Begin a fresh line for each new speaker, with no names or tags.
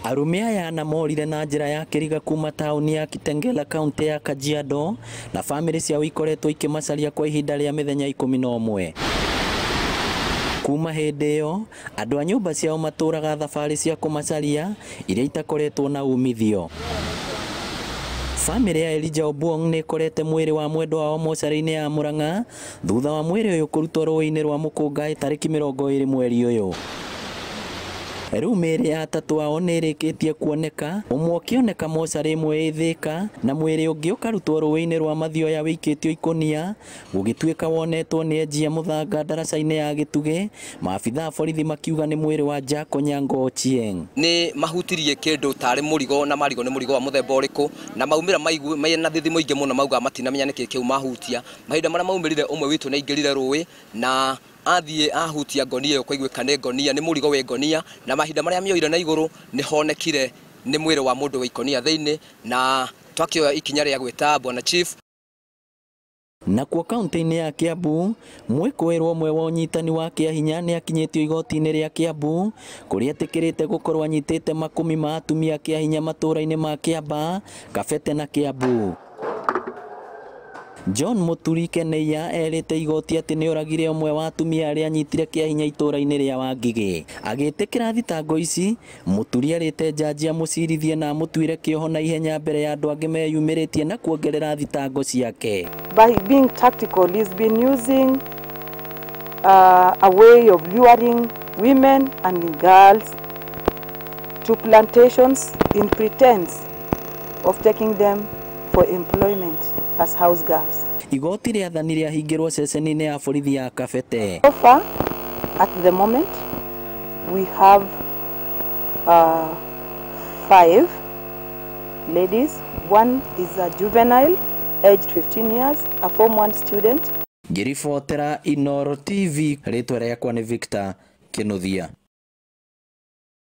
Arume aya na morire na njira ya kiriga kuma tauni ya Kitengela kaunti ya Kajiado na family cia ikoretwo ikimacaria kwa ihinda ria mithenya 11. Kuma hindi iyo andu a nyumba ciao maturaga thabari cia kumacaria iria itakoretwo na umithio. Family ya Elijah Obuong ni korete mwiri wa mwendwa wao mocarĩ-inĩ ya Murang'a thutha wa mwiri uyu kurutwo rũĩ-inĩ rwa Mũkũngai tarĩki 20 mweri uyu. Rĩu mĩĩrĩ ya atatũ ao nĩ ĩrĩkĩtie kuoneka, ũmwe ũkĩoneka mocarĩ ĩmwe Thĩka na mwĩrĩ ũngĩ ũkarutwo rũĩ-inĩ rwa Mathioya wĩikĩtio ikonia, gũgĩtuĩka wonetwo nĩ Enjia Mũthanga ndaraca-inĩ ya Gĩtugĩ, maabitha a borithi makiuga nĩ mwĩrĩ wa Jack Onyango Ochieng.
Nĩ mahutirie kĩndũ tarĩ mũrigo na marigo nĩ mũrigo wa mũthemba ũrĩkũ, na maumĩra mena thithimo ingĩ mũno mauga matinamenya nĩkĩ kĩu mahutia. Mahinda marĩa maumĩrire ũmwe witũ nĩ aingĩrire rũĩ na athiĩ ahutia ngonia ĩyo kwaiguĩka nĩ ngonia, nĩ mũrigo wĩ ngonia, na mahinda marĩa mĩoire na igũrũ nĩ honekire nĩ mwĩrĩ wa mũndũ wĩ ikonia thĩinĩ, na twakĩoya ikinya rĩa gwĩta Bwana Chief.
Nakuo kaunti-inĩ ya Kiambu, mwĩkũĩrwo ũmwe wa ũnyitani wa kĩahinya nĩ akinyĩtio igoti-inĩ rĩa Kiambu, kũrĩa etĩkĩrĩte gũkorwo anyitĩte makumi ma atumia kĩahinya matũũra-inĩ ma Kiamba, Kabete na Kiambu. John Muturi Keneia erĩte igoti atĩ nĩ oragire ũmwe wa atumia arĩa anyitire kĩahinya itũũra-inĩ rĩa Wangigĩ. Agĩtĩkĩra thitango ici, Muturi erĩte jaji amũcirithie na amũtuĩre kĩoho na ihenya mbere ya andũ angĩ meyumĩrĩtie na kuongerera thitango ciake.
By being tactical, he's been using a way of luring women and girls to plantations in pretense of taking them for employment as house girls.
Igoti rĩathani rĩahingĩrwo ceceni-inĩ ya borithi ya Kabete.
So far, at the moment, we have 5 ladies. One is a juvenile, aged 15 years, a Form 1 student.
Ngĩribotera Inooro TV, rĩtwa rĩakwa nĩ Victor Kĩnuthia.